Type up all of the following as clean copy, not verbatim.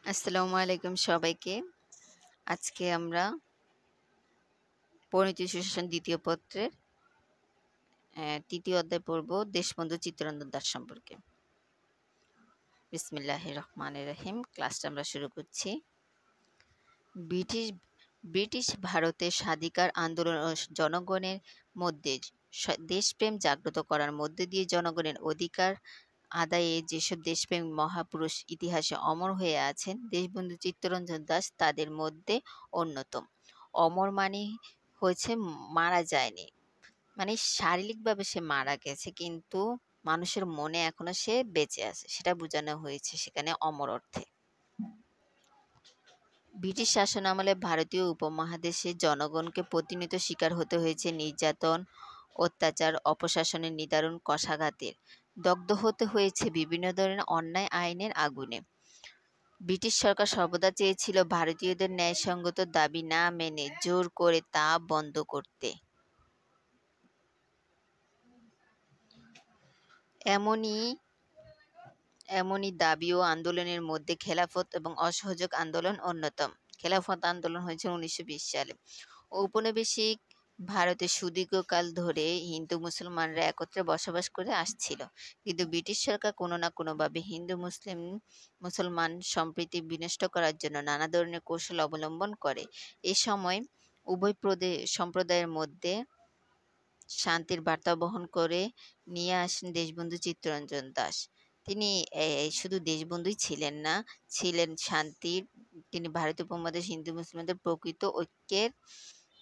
আসসালামু আলাইকুম সবাইকে। আজকে আমরা পরিণতি সুশাসন দ্বিতীয় পত্রের ৩য় অধ্যায় পড়ব দেশবন্ধু চিত্তরঞ্জন দাশ সম্পর্কে। বিসমিল্লাহির রহমানির রহিম। ক্লাসটা আমরা শুরু করছি। ব্রিটিশ ব্রিটিশ ভারতের স্বাধিকার আন্দোলন ও জনগণের মধ্যে দেশপ্রেম জাগ্রত করার মধ্যে দিয়ে জনগণের অধিকার আদায়ে যেসব দেশপ্রেমী মহাপুরুষ ইতিহাসে অমর হয়ে আছেন, দেশবন্ধু চিত্তরঞ্জন দাশ তাদের মধ্যে অন্যতম। অমর মানে হয়েছে মারা যায়নি, মানে শারীরিকভাবে সে মারা গেছে, কিন্তু মানুষের মনে এখনো সে বেঁচে আছে, সেটা বোঝানো হয়েছে সেখানে অমর অর্থে। ব্রিটিশ শাসন আমলে ভারতীয় উপমহাদেশে জনগণকে প্রতিনিয়ত শিকার হতে হয়েছে নির্যাতন, অত্যাচার, অপশাসনের নিদারুণ কষাঘাতের, দগ্ধ হতে হয়েছে বিভিন্ন ধরনের অন্যায় আইনের আগুনে। ব্রিটিশ সরকার সর্বদা চেয়েছিল ভারতীয়দের ন্যায়সঙ্গত দাবি না মেনে জোর করে তা বন্ধ করতে। এমনই দাবি ও আন্দোলনের মধ্যে খেলাফত এবং অসহযোগ আন্দোলন অন্যতম। খেলাফত আন্দোলন হয়েছে 1920 সালে। ঔপনিবেশিক ভারতে সুদীর্ঘকাল ধরে হিন্দু মুসলমানরা একত্রে বসবাস করে আসছিল, কিন্তু ব্রিটিশ সরকার কোনো না কোনোভাবে হিন্দু মুসলমান সম্প্রীতি বিনষ্ট করার জন্য নানা ধরনের কৌশল অবলম্বন করে। এ সময় উভয় সম্প্রদায়ের মধ্যে শান্তির বার্তা বহন করে নিয়ে আসেন দেশবন্ধু চিত্তরঞ্জন দাশ। তিনি শুধু দেশবন্ধুই ছিলেন না, ছিলেন শান্তির, তিনি ভারতীয় উপমহাদেশ হিন্দু মুসলমানদের প্রকৃত ঐক্যের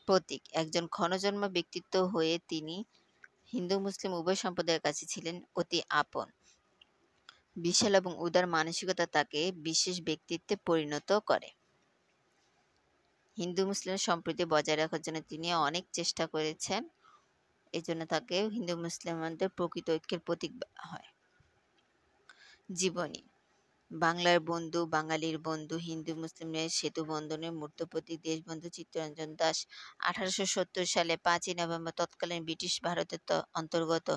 প্রতীক। একজন ক্ষণজন্মা ব্যক্তিত্ব হয়ে তিনি হিন্দু মুসলিম উভয় সম্প্রদায়ের কাছে ছিলেন অতি আপন। বিশাল এবং উদার মানসিকতা তাকে বিশেষ ব্যক্তিত্বে পরিণত করে। হিন্দু মুসলিম সম্প্রীতি বজায় রাখার জন্য তিনি অনেক চেষ্টা করেছেন, এজন্য তাকে হিন্দু মুসলমানদের প্রকৃত ঐক্যের প্রতীক বলা হয়। জীবনী: বাংলার বন্ধু, বাঙালির বন্ধু, হিন্দু মুসলিমের সেতু বন্ধনের মূর্ত প্রতীক দেশবন্ধু চিত্তরঞ্জন দাশ 1870 সালে 5ই নভেম্বর তৎকালীন ব্রিটিশ ভারতের অন্তর্গত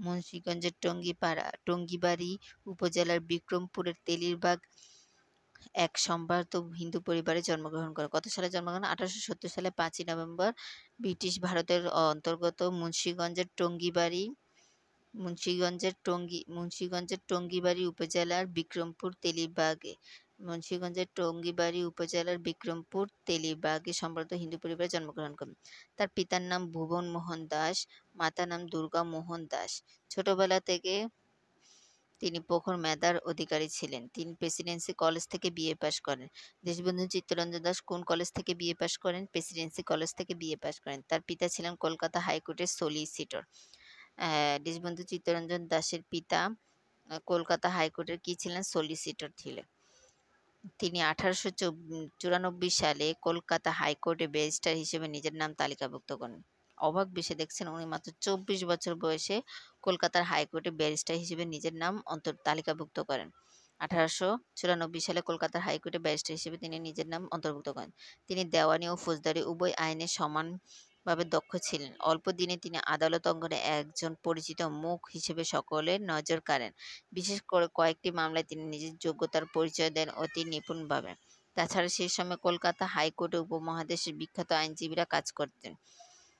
মুন্সিগঞ্জের টঙ্গিবাড়ি উপজেলার বিক্রমপুরের তেলিরবাগ এক সম্ভ্রান্ত হিন্দু পরিবারে জন্মগ্রহণ করেন। কত সালে জন্মগ্রহণ? 1870 সালে 5ই নভেম্বর ব্রিটিশ ভারতের অন্তর্গত মুন্সিগঞ্জের টঙ্গিবাড়ি উপজেলার বিক্রমপুর তেলিবাগে সম্ভ্রান্ত হিন্দু পরিবারে জন্মগ্রহণ করেন। তার পিতার নাম ভুবন মোহন দাস, মাতার নাম দুর্গা মোহন দাস। ছোটবেলা থেকে তিনি প্রখর মেধার অধিকারী ছিলেন। তিনি প্রেসিডেন্সি কলেজ থেকে বিএ পাশ করেন। দেশবন্ধু চিত্তরঞ্জন দাশ কোন কলেজ থেকে বিএ পাশ করেন? প্রেসিডেন্সি কলেজ থেকে বিএ পাশ করেন। তার পিতা ছিলেন কলকাতা হাইকোর্টের সলিসিটর। দেশবন্ধু চিত্তরঞ্জন দাশের পিতা কলকাতা হাইকোর্টের কি ছিলেন? সলিসিটর ছিলেন। তিনি 1894 সালে কলকাতা হাইকোর্টে ব্যারিস্টার হিসেবে নিজের নাম তালিকাভুক্ত করেন। অবাক বিষয় দেখছেন, উনি মাত্র 24 বছর বয়সে কলকাতার হাইকোর্টে ব্যারিস্টার হিসেবে নিজের নাম তালিকাভুক্ত করেন। 1894 সালে কলকাতার হাইকোর্টে ব্যারিস্টার হিসেবে তিনি নিজের নাম অন্তর্ভুক্ত করেন। তিনি দেওয়ানি ও ফৌজদারি উভয় আইনে সমানভাবে দক্ষ ছিলেন। অল্প দিনে তিনি আদালত অঙ্গনে একজন পরিচিত মুখ হিসেবে সকলের নজর কাড়েন। বিশেষ করে কয়েকটি মামলায় তিনি নিজের যোগ্যতার পরিচয় দেন অতি নিপুণভাবে। তাছাড়া সেই সময় কলকাতা হাইকোর্টে উপমহাদেশের বিখ্যাত আইনজীবীরা কাজ করতেন।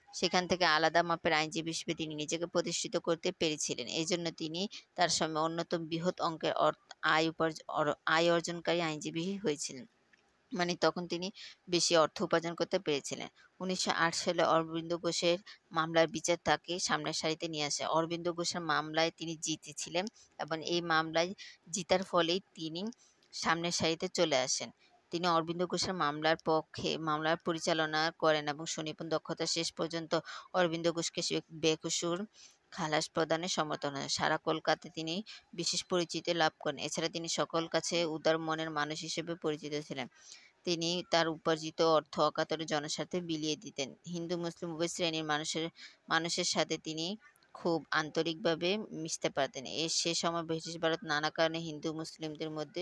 সেখান থেকে আলাদা মাপের আইনজীবী হিসেবে তিনি নিজেকে প্রতিষ্ঠিত করতে পেরেছিলেন। এজন্য তিনি তার সময় অন্যতম বৃহৎ অঙ্কের আয় অর্জনকারী আইনজীবী হয়েছিলেন। মানে তখন তিনি বেশি অর্থ উপার্জন করতে পেরেছিলেন। 1908 সালে অরবিন্দ ঘোষের মামলার বিচার তাকে সামনের সারিতে নিয়ে আসে। অরবিন্দ ঘোষের মামলায় তিনি জিতেছিলেন এবং এই মামলায় জিতার ফলেই তিনি সামনের সারিতে চলে আসেন। তিনি অরবিন্দ ঘোষের মামলার পরিচালনা করেন এবং সুনিপুণ দক্ষতা শেষ পর্যন্ত অরবিন্দ ঘোষকে বেকসুর খালাস প্রদানে সমর্থ হন। সারা কলকাতায় তিনি বিশেষ পরিচিতি লাভ করেন। এছাড়া তিনি সকল কাছে উদার মনের মানুষ হিসেবে পরিচিত ছিলেন। তিনি তার উপার্জিত অর্থ অকাতরে জনস্বার্থে বিলিয়ে দিতেন। হিন্দু মুসলিম উভয় শ্রেণীর মানুষের সাথে তিনি খুব আন্তরিকভাবে মিশতে পারতেন। সে সময় ব্রিটিশ ভারত নানা কারণে হিন্দু মুসলিমদের মধ্যে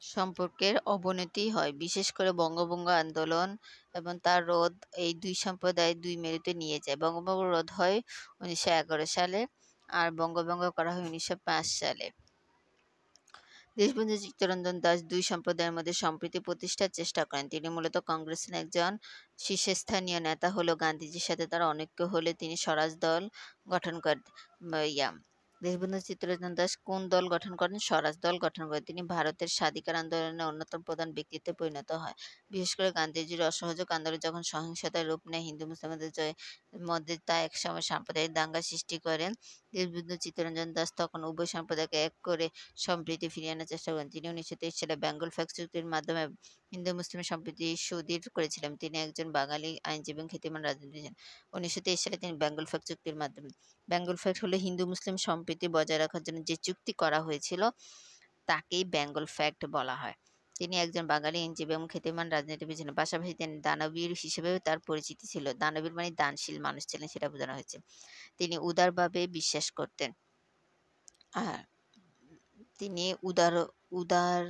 সম্পর্কের অবনতি হয়। বিশেষ করে বঙ্গভঙ্গ আন্দোলন এবং তার রোধ এই দুই সম্প্রদায় দুই মেরুতে নিয়ে যায়। বঙ্গভঙ্গ রোধ হয় 1911 সালে আর বঙ্গভঙ্গ করা হয় 1905 সালে। দেশবন্ধু চিত্তরঞ্জন দাস দুই সম্প্রদায়ের মধ্যে সম্প্রীতি প্রতিষ্ঠার চেষ্টা করেন। তিনি মূলত কংগ্রেসের একজন শীর্ষস্থানীয় নেতা হলেও গান্ধীজির সাথে তার অনৈক্য হলে তিনি স্বরাজ দল গঠন করেন। দেশবন্ধু চিত্তরঞ্জন দাস কোন দল গঠন করেন? স্বরাজ দল গঠন করেন। তিনি ভারতের স্বাধিকার আন্দোলনের অন্যতম প্রধান ব্যক্তিত্বে পরিণত হয়। বিশেষ করে গান্ধীজির অসহযোগ আন্দোলন যখন সহিংসতার রূপ নেয় হিন্দু মুসলমানদের মধ্যে, তা একসময় সাম্প্রদায়িক দাঙ্গা সৃষ্টি করেন। দেশবন্ধু চিত্তরঞ্জন দাস তখন উভয় সম্প্রদায়কে এক করে সম্প্রীতি ফিরিয়ে আনার চেষ্টা করেন। তিনি 1923 সালে বেঙ্গল ফ্যাক্ট চুক্তির মাধ্যমে হিন্দু মুসলিম সম্প্রীতি সুদৃঢ় করেছিলেন। তিনি একজন বাঙালি আইনজীবী এবং খ্যাতিমান রাজনীতিবিদ। 1923 সালে তিনি বেঙ্গল ফ্যাক্ট চুক্তির মাধ্যমে, বেঙ্গল ফ্যাক্ট হলো হিন্দু মুসলিম সম্প্রীতি বজায় রাখার জন্য যে চুক্তি করা হয়েছিল তাকেই বেঙ্গল ফ্যাক্ট বলা হয়। তিনি একজন বাঙালি আইনজীবী এবং খ্যাতিমান রাজনীতিবিদ ছিলেন। পাশাপাশি তিনি দানবীর হিসেবেও তার পরিচিতি ছিল। দানবীর মানে দানশীল মানুষ ছিলেন, সেটা বোঝানো হয়েছে। তিনি উদারভাবে বিশ্বাস করতেন। আর তিনি উদার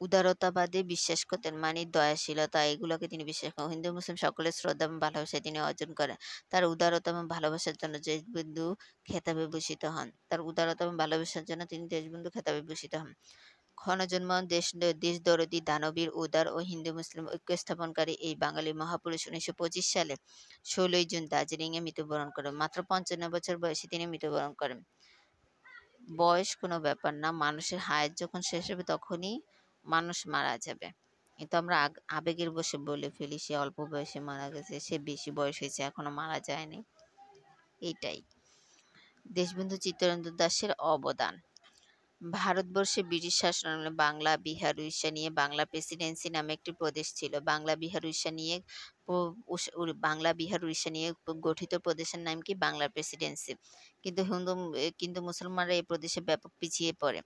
উদারতাবাদে বিশ্বাস করতেন, মানে দয়াশীলতা, এগুলোকে তিনি বিশ্বাস করেন। হিন্দু মুসলিম সকলের শ্রদ্ধা এবং ভালোবাসা তিনি অর্জন করেন। তার উদারতা এবং ভালোবাসার জন্য দেশবন্ধু খেতাবে ভূষিত হন। তার উদারতা এবং ভালোবাসার জন্য তিনি দেশবন্ধু খেতাবে ভূষিত হন। ক্ষণজন্ম দেশদরদী, দানবীর, উদার ও হিন্দু মুসলিম ঐক্য স্থাপনকারী এই বাঙালি মহাপুরুষ 1925 সালে 16ই জুন দার্জিলিংয়ে মৃত্যুবরণ করেন। মাত্র 55 বছর বয়সে তিনি মৃত্যুবরণ করেন। বয়স কোনো ব্যাপার না, মানুষের হায়াত যখন শেষ হবে তখনই মানুষ মারা যাবে। কিন্তু আমরা আবেগের বশে বলে ফেলি সে অল্প বয়সে মারা গেছে, সে বেশি বয়স হয়েছে এখনো মারা যায়নি। এইটাই দেশবন্ধু চিত্তরঞ্জন দাসের অবদান। ভারতবর্ষে ব্রিটিশ শাসনামলে বাংলা, বিহার, উড়িষ্যা নিয়ে বাংলা প্রেসিডেন্সি নামে একটি প্রদেশ ছিল। বাংলা, বিহার, উড়িষ্যা নিয়ে গঠিত প্রদেশের নাম কি? বাংলা প্রেসিডেন্সি। কিন্তু মুসলমানরা এই প্রদেশে ব্যাপক পিছিয়ে পড়ে।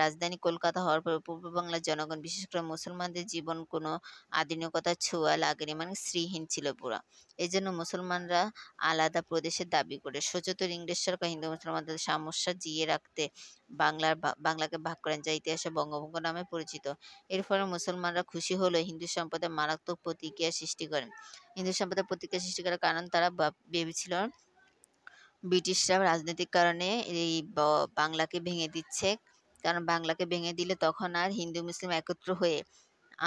রাজধানী কলকাতা হওয়ার পর পূর্ব বাংলার জনগণ, বিশেষ করে মুসলমানদের জীবন কোনো আধুনিকতার ছোঁয়া লাগেনি, মানে শ্রীহীন ছিল পুরা। এজন্য মুসলমানরা আলাদা প্রদেশের দাবি করে। সচরাচর ইংরেজ সরকার হিন্দু মুসলমানদের সমস্যা জিইয়ে রাখতে বাংলাকে ভাগ করেন, যা ইতিহাসে বঙ্গভঙ্গ নামে পরিচিত। এর ফলে মুসলমানরা খুশি হলেও হিন্দু সম্প্রদায় মারাত্মক প্রতিক্রিয়া সৃষ্টি করেন। হিন্দু সম্প্রদায় প্রতিক্রিয়া সৃষ্টি করার কারণ তারা ভেবেছিল ব্রিটিশরা রাজনৈতিক কারণে এই বাংলাকে ভেঙে দিচ্ছে, কারণ বাংলাকে ভেঙে দিলে তখন আর হিন্দু মুসলিম একত্র হয়ে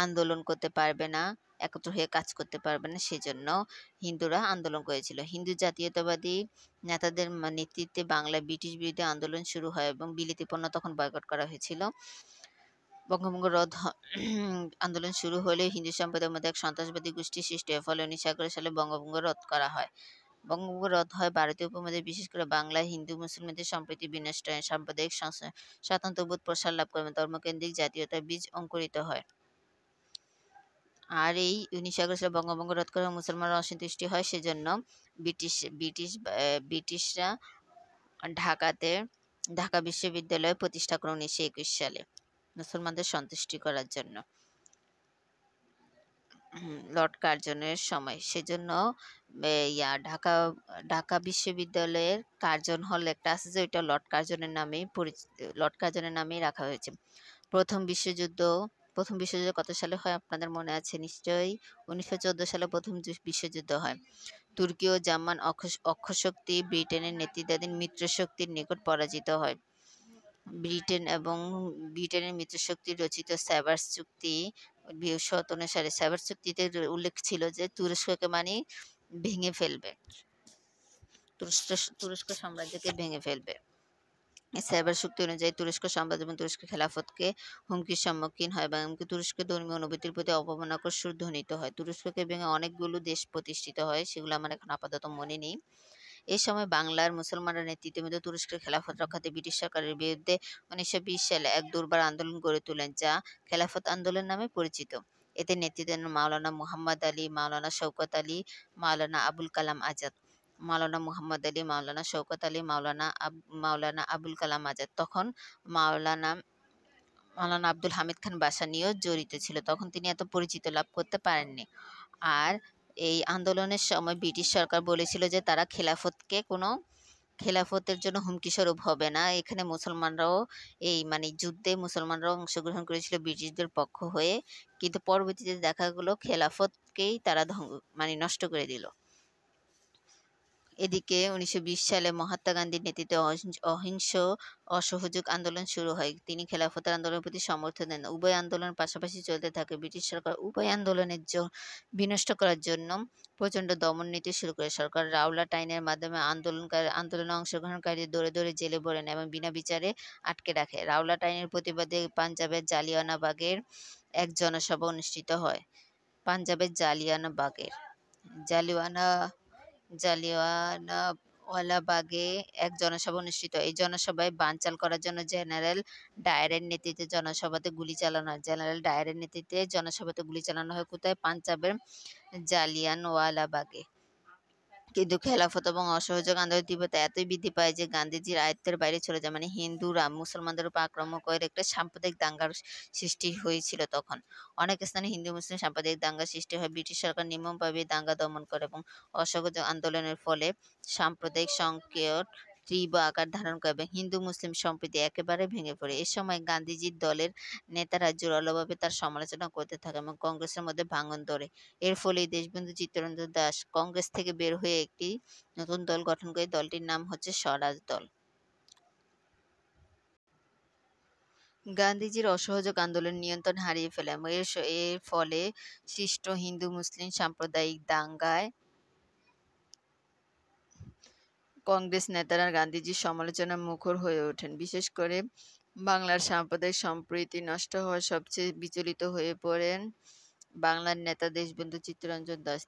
আন্দোলন করতে পারবে না, একত্র হয়ে কাজ করতে পারবে না। সেজন্য হিন্দুরা আন্দোলন করেছিল। হিন্দু জাতীয়তাবাদী নেতাদের নেতৃত্বে বাংলায় ব্রিটিশ বিরোধী আন্দোলন শুরু হয় এবং বিলিতি পণ্য তখন বয়কট করা হয়েছিল। বঙ্গভঙ্গ রদ আন্দোলন শুরু হলে হিন্দু সম্প্রদায়ের মধ্যে এক সন্ত্রাসবাদী গোষ্ঠী সৃষ্টি হয়। ফলে 1911 সালে বঙ্গভঙ্গ রদ করা হয়। বঙ্গভঙ্গ রদ হয় ভারতীয় উপমহাদেশে, বিশেষ করে বাংলায় হিন্দু মুসলমানদের সম্প্রীতি বিনষ্ট হয়, সাম্প্রদায়িক স্বাতন্ত্র্যবোধ প্রসার লাভ করে, ধর্মকেন্দ্রিক জাতীয়তার বীজ অঙ্কুরিত হয়। আর এই 1911 সালে বঙ্গভঙ্গ রদ করে মুসলমানরা অসন্তুষ্টি হয়। সেজন্য ব্রিটিশরা ঢাকা বিশ্ববিদ্যালয় প্রতিষ্ঠা করে 1921 সালে মুসলমানদের সন্তুষ্টি করার জন্য, লর্ড কার্জনের সময়। সেজন্য ঢাকা বিশ্ববিদ্যালয়ের কার্জন হল একটা আছে, যে ওইটা লর্ড কার্জনের নামেই রাখা হয়েছে। প্রথম বিশ্বযুদ্ধ কত সালে হয় আপনাদের মনে আছে নিশ্চয়ই? 1914 সালে প্রথম বিশ্বযুদ্ধ হয়। তুর্কি ও জার্মান অক্ষশক্তি ব্রিটেনের নেতৃত্বাধীন মিত্রশক্তির নিকট পরাজিত হয়। ব্রিটেনের মিত্রশক্তির রচিত সেভার্স চুক্তি 1917 সালে, সেভার্স চুক্তিতে উল্লেখ ছিল যে তুরস্ককে মানে ভেঙে ফেলবে, তুরস্ক সাম্রাজ্যকে ভেঙে ফেলবে। সেভার্স চুক্তি অনুযায়ী তুরস্ক সাম্রাজ্য এবং তুরস্ক খেলাফতকে হুমকির সম্মুখীন হয় এবং তুরস্কের ধর্মীয় অনুভূতির প্রতি অবমাননাকর সুর ধ্বনিত হয়। তুরস্ককে ভেঙে অনেকগুলো দেশ প্রতিষ্ঠিত হয়, সেগুলো আমার এখন আপাতত মনে নেই। এই সময় বাংলার মুসলমানরা নেতৃত্বে তুরস্কের খেলাফত রক্ষার্থে ব্রিটিশ সরকারের বিরুদ্ধে 1920 সালে এক দুর্বার আন্দোলন গড়ে তোলেন, যা খেলাফত আন্দোলন নামে পরিচিত। এতে নেতৃত্ব দেন মাওলানা মুহাম্মদ আলী, মাওলানা শওকত আলী, মাওলানা আবুল কালাম আজাদ। মাওলানা মুহাম্মদ আলী, মাওলানা শওকত আলী, মাওলানা আবুল কালাম আজাদ তখন মাওলানা আব্দুল হামিদ খান বাসানিও জড়িত ছিল। তখন তিনি এত পরিচিত লাভ করতে পারেননি। আর এই আন্দোলনের সময় ব্রিটিশ সরকার বলেছিল যে তারা খেলাফতের জন্য হুমকি স্বরূপ হবে না। এখানে মুসলমানরাও যুদ্ধে মুসলমানরাও অংশগ্রহণ করেছিল ব্রিটিশদের পক্ষ হয়ে, কিন্তু পরবর্তীতে দেখা গেল খেলাফতকেই তারা নষ্ট করে দিল। এদিকে 1920 সালে মহাত্মা গান্ধীর নেতৃত্বে অহিংস অসহযোগ আন্দোলন শুরু হয়। তিনি খেলাফতের আন্দোলনের প্রতি সমর্থন দেন। উভয় আন্দোলন পাশাপাশি চলতে থাকে। ব্রিটিশ সরকার উভয় আন্দোলনের বিনষ্ট করার জন্য প্রচণ্ড দমন নীতি শুরু করে। সরকার রাওলাট আইনের মাধ্যমে আন্দোলনে অংশগ্রহণকারীদের দৌড়ে দৌড়ে জেলে ভরে নেয় এবং বিনা বিচারে আটকে রাখে। রাওলাট আইনের প্রতিবাদে পাঞ্জাবের জালিয়ানওয়ালাবাগের এক জনসভা অনুষ্ঠিত হয়। পাঞ্জাবের জালিয়ানওয়ালাবাগে এক জনসভা অনুষ্ঠিত হয়। এই জনসভায় বানচাল করার জন্য জেনারেল ডায়ারের নেতৃত্বে জনসভাতে গুলি চালানো হয়। জেনারেল ডায়ারের নেতৃত্বে জনসভাতে গুলি চালানো হয় কোথায়? পাঞ্জাবের জালিয়ানওয়ালাবাগে। কিন্তু খেলাফত এবং অসহযোগ আন্দোলনের তীব্রতা এতই বৃদ্ধি পায় যে গান্ধীজির আয়ত্তের বাইরে চলে যায়। মানে হিন্দুরা মুসলমানদের উপর আক্রমণ করে একটা সাম্প্রদায়িক দাঙ্গার সৃষ্টি হয়েছিল তখন। অনেক স্থানে হিন্দু মুসলিম সাম্প্রদায়িক দাঙ্গা সৃষ্টি হয়। ব্রিটিশ সরকার নির্মমভাবে দাঙ্গা দমন করে এবং অসহযোগ আন্দোলনের ফলে সাম্প্রদায়িক সংকট তীব্র আকার ধারণ করে এবং হিন্দু মুসলিম সম্প্রীতি একেবারে ভেঙে পড়ে। এ সময় গান্ধীজির দলের নেতারা জোরালোভাবে তার সমালোচনা করতে থাকে এবং কংগ্রেসের মধ্যে ভাঙন ধরে। এর ফলে দেশবন্ধু চিত্তরঞ্জন দাস কংগ্রেস থেকে বের হয়ে একটি নতুন দল গঠন করে। দলটির নাম হচ্ছে স্বরাজ দল। গান্ধীজির অসহযোগ আন্দোলন নিয়ন্ত্রণ হারিয়ে ফেলে এবং এর ফলে সৃষ্ট হিন্দু মুসলিম সাম্প্রদায়িক দাঙ্গায় কংগ্রেস নেতারা গান্ধীজির সমালোচনার মুখর হয়ে ওঠেন। বিশেষ করে বাংলার সাম্প্রদায়িক সম্প্রীতি নষ্ট হওয়ায় সবচেয়ে বিচলিত হয়ে পড়েন বাংলার নেতা দেশবন্ধু চিত্তরঞ্জন দাস।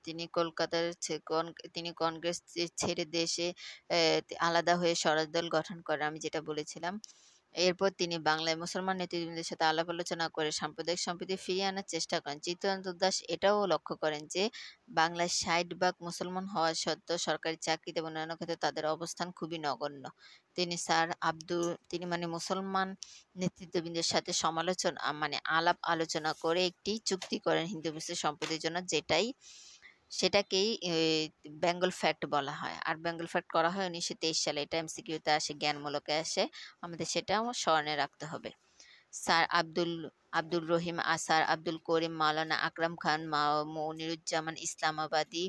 তিনি কংগ্রেস ছেড়ে দেশে আলাদা হয়ে স্বরাজ দল গঠন করেন, আমি যেটা বলেছিলাম। এরপর তিনি বাংলায় মুসলমান নেতৃবৃন্দের সাথে আলাপ আলোচনা করে সাম্প্রদায়িক সম্প্রীতি ফিরিয়ে আনার চেষ্টা করেন। চিত্তরঞ্জন দাস এটাও লক্ষ্য করেন যে বাংলায় 60% মুসলমান হওয়া সত্ত্বেও সরকারি চাকরিতে এবং অন্যান্য ক্ষেত্রে তাদের অবস্থান খুবই নগণ্য। তিনি মুসলমান নেতৃত্ববৃন্দের সাথে আলাপ আলোচনা করে একটি চুক্তি করেন হিন্দু মুসলিম সম্প্রীতির জন্য, সেটাকেই বেঙ্গল ফ্যাক্ট বলা হয়। আর বেঙ্গল ফ্যাক্ট করা হয় 1923 সালে। এটা এমসিকিউতে আসে, জ্ঞানমূলকে আসে, আমাদের সেটাও স্মরণে রাখতে হবে। স্যার আব্দুল রহিম, স্যার আব্দুল করিম, মাওলানা আকরাম খান, মনিরুজ্জামান ইসলামাবাদী,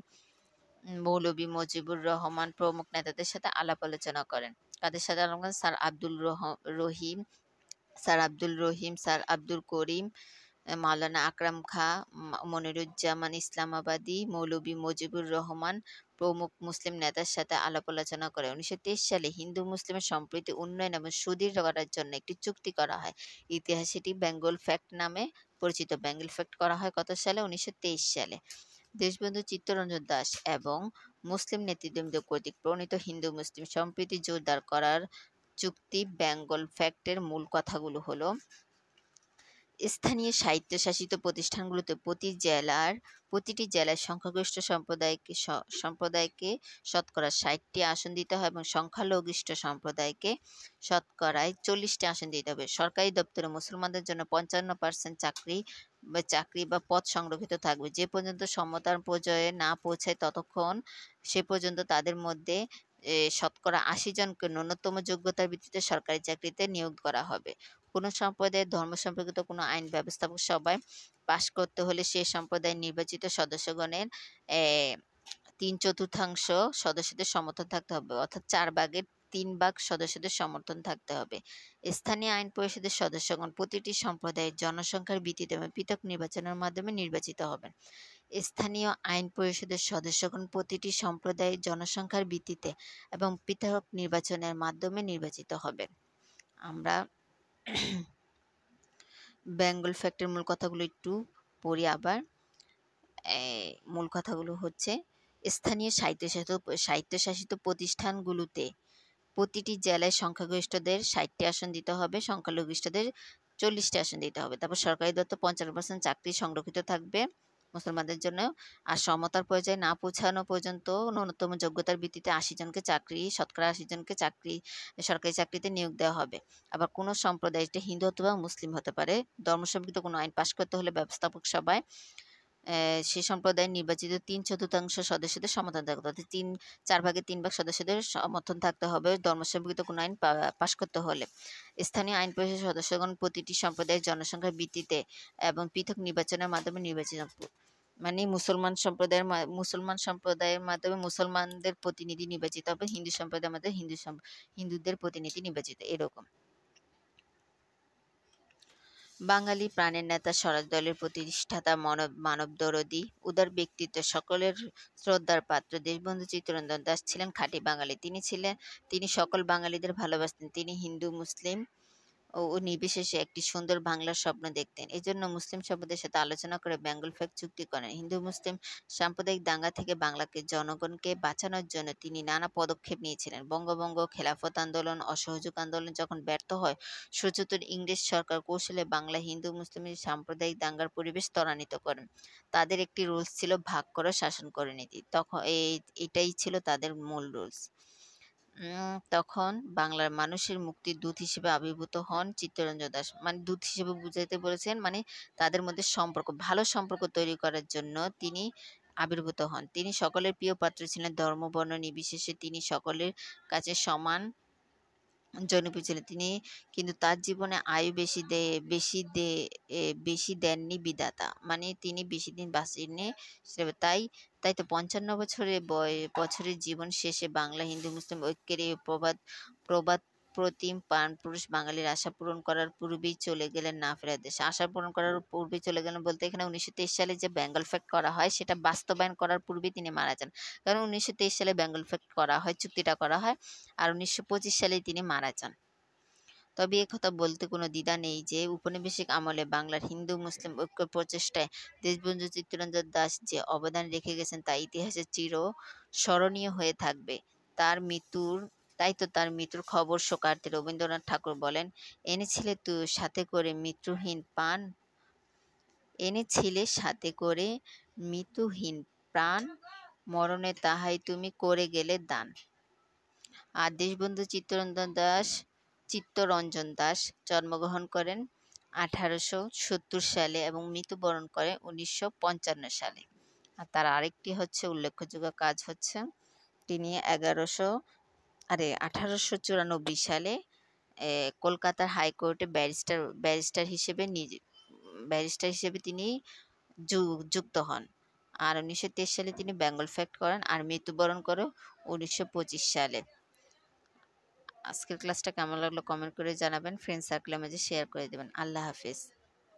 মৌলভী মজিবুর রহমান প্রমুখ নেতাদের সাথে আলাপ আলোচনা করেন। কাদের সাথে আলাপ করেন? স্যার আব্দুল রহিম, স্যার আব্দুল করিম, মাওলানা আকরাম খাঁ, মনিরুজ্জামান ইসলামাবাদী, মৌলভী মজিবুর রহমান প্রমুখ মুসলিম নেতার সাথে আলাপ আলোচনা করে 1923 সালে হিন্দু মুসলিমের সম্প্রীতি উন্নয়ন এবং সুদৃঢ় করার জন্য একটি চুক্তি করা হয়। ইতিহাসে এটি বেঙ্গল ফ্যাক্ট নামে পরিচিত। বেঙ্গল ফ্যাক্ট করা হয় কত সালে? 1923 সালে। দেশবন্ধু চিত্তরঞ্জন দাস এবং মুসলিম নেতৃবৃন্দ কর্তৃক প্রণীত হিন্দু মুসলিম সম্প্রীতি জোরদার করার চুক্তি বেঙ্গল ফ্যাক্টের মূল কথাগুলো হলো: স্থানীয় স্বায়ত্তশাসিত প্রতিষ্ঠানগুলোতে প্রতিটি জেলায় সংখ্যাগরিষ্ঠ সম্প্রদায়কে শতকরা 60টি আসন দিতে হবে এবং সংখ্যালঘিষ্ঠ সম্প্রদায়কে শতকরায় 40টি আসন দিতে হবে। সরকারি দপ্তরে মুসলমানদের জন্য 55% চাকরি বা পদ সংরক্ষিত থাকবে। যে পর্যন্ত সমতার পর্যায়ে না পৌঁছায় ততক্ষণ সে পর্যন্ত তাদের মধ্যে শতকরা 80 জনকে ন্যূনতম যোগ্যতার ভিত্তিতে সরকারি চাকরিতে নিয়োগ করা হবে। কোনো সম্প্রদায়ের ধর্ম সম্পর্কিত কোনো আইন ব্যবস্থাপক সভায় পাশ করতে হলে সে সম্প্রদায়ের নির্বাচিত সদস্যগণের 3/4 সদস্যদের সমর্থন থাকতে হবে, অর্থাৎ 4/3 সদস্যদের সমর্থন থাকতে হবে। স্থানীয় আইন পরিষদের সদস্যগণ প্রতিটি সম্প্রদায়ের জনসংখ্যার ভিত্তিতে এবং পৃথক নির্বাচনের মাধ্যমে নির্বাচিত হবেন। স্থানীয় আইন পরিষদের সদস্যগণ প্রতিটি সম্প্রদায়ের জনসংখ্যার ভিত্তিতে এবং পৃথক নির্বাচনের মাধ্যমে নির্বাচিত হবেন। আমরা বেঙ্গল ফ্যাক্টের মূল কথাগুলো একটু পড়ি আবার। মূল কথাগুলো হচ্ছে: স্থানীয় স্বায়ত্তশাসিত প্রতিষ্ঠানগুলোতে প্রতিটি জেলায় সংখ্যাগরিষ্ঠদের 60টি আসন দিতে হবে, সংখ্যালঘিষ্ঠদের 40টি আসন দিতে হবে। তারপর সরকারি দপ্তর 55% চাকরি সংরক্ষিত থাকবে মুসলমানদের জন্য। আর সমতার পর্যায়ে না পৌঁছানো পর্যন্ত ন্যূনতম যোগ্যতার ভিত্তিতে শতকরা 80 জনকে সরকারি চাকরিতে নিয়োগ দেওয়া হবে। আবার কোনো সম্প্রদায়, এটা হিন্দু অথবা মুসলিম হতে পারে, ধর্ম সম্পর্কিত কোনো আইন পাশ করতে হলে ব্যবস্থাপক সভায় সে সম্প্রদায়ের নির্বাচিত 3/4 সদস্যদের সমর্থন থাকতে হবে। 4/3 সদস্যদের সমর্থন থাকতে হবে ধর্ম সম্পর্কিত কোনো আইন পাশ করতে হলে। স্থানীয় আইন পরিষদের সদস্যগণ প্রতিটি সম্প্রদায়ের জনসংখ্যার ভিত্তিতে এবং পৃথক নির্বাচনের মাধ্যমে নির্বাচিত মানে মুসলমান সম্প্রদায়ের মাধ্যমে মুসলমানদের প্রতিনিধি নির্বাচিত হবে, হিন্দু সম্প্রদায়ের মাধ্যমে হিন্দুদের প্রতিনিধি নির্বাচিত, এরকম। বাঙালি প্রাণের নেতা, স্বরাজ দলের প্রতিষ্ঠাতা, মানবদরদী, উদার ব্যক্তিত্ব, সকলের শ্রদ্ধার পাত্র দেশবন্ধু চিত্তরঞ্জন দাশ ছিলেন খাঁটি বাঙালি। তিনি সকল বাঙালিদের ভালোবাসতেন। তিনি হিন্দু মুসলিম ও নির্বিশেষে একটি সুন্দর বাংলার স্বপ্ন দেখতেন। এজন্য মুসলিম সভ্যদের সাথে আলোচনা করে বেঙ্গল ফ্ল্যাগ চুক্তি করেন। হিন্দু মুসলিম সাম্প্রদায়িক দাঙ্গা থেকে জনগণকে বাঁচানোর জন্য তিনি নানা পদক্ষেপ নিয়েছিলেন। বঙ্গভঙ্গ, খেলাফত আন্দোলন, অসহযোগ আন্দোলন যখন ব্যর্থ হয়, সচেতন ইংরেজ সরকার কৌশলে বাংলা হিন্দু মুসলিমের সাম্প্রদায়িক দাঙ্গার পরিবেশ ত্বরান্বিত করেন। তাদের একটি রুলস ছিল ভাগ করো, শাসন করে নীতি। তখন এটাই ছিল তাদের মূল রুলস। তখন বাংলার মানুষের মুক্তির দূত হিসেবে আবির্ভূত হন চিত্তরঞ্জন দাশ। মানে দূত হিসেবে বুঝাইতে বলেছেন, মানে তাদের মধ্যে ভালো সম্পর্ক তৈরি করার জন্য তিনি আবির্ভূত হন। তিনি সকলের প্রিয় পাত্র ছিলেন, ধর্ম বর্ণ নির্বিশেষে তিনি সকলের কাছে সমান জনপ্রিয় ছিলেন। তিনি কিন্তু তার জীবনে আয়ু বেশি দেননি বিধাতা, মানে তিনি বেশি দিন বাঁচেননি। তাই তাই তো 55 বছরের জীবন শেষে বাংলা হিন্দু মুসলিম ঐক্যের এই প্রবাদ প্রতিম প্রাণপুরুষ বাঙালির আশা পূরণ করার পূর্বেই চলে গেলেন না ফেরার দেশে। আশা পূরণ করার পূর্বেই চলে গেলেন বলতে এখানে 1923 সালে যে বেঙ্গল ফ্ল্যাগ করা হয় সেটা বাস্তবায়ন করার পূর্বেই তিনি মারা যান। কারণ 1923 সালে বেঙ্গল ফ্ল্যাগ করা হয়, চুক্তিটা করা হয়, আর 1925 সালে তিনি মারা যান। তবে একথা বলতে কোনো দ্বিধা নেই যে উপনিবেশিক আমলে বাংলার হিন্দু মুসলিম ঐক্য প্রচেষ্টায় দেশবন্ধু চিত্তরঞ্জন দাশ যে অবদান রেখে গেছেন তা ইতিহাসে স্মরণীয় হয়ে থাকবে। তার মৃত্যুর খবর শোকার্তে রবীন্দ্রনাথ ঠাকুর বলেন, এনেছিলে সাথে করে মৃত্যুহীন প্রাণ, মরণে তাহাই তুমি করে গেলে দান। আর দেশবন্ধু চিত্তরঞ্জন দাশ জন্মগ্রহণ করেন 1870 সালে এবং মৃত্যুবরণ করেন 1955 সালে। আর তার আরেকটি উল্লেখযোগ্য কাজ হচ্ছে তিনি 1894 সালে কলকাতার হাইকোর্টে ব্যারিস্টার হিসেবে তিনি যুক্ত হন। আর 1923 সালে তিনি বেঙ্গল ফ্ল্যাগ করেন আর মৃত্যুবরণ করে 1925 সালে। আজকের ক্লাসটা কেমন লাগলো কমেন্ট করে জানাবেন, ফ্রেন্ড সার্কেলের মাঝে শেয়ার করে দেবেন। আল্লাহ হাফেজ।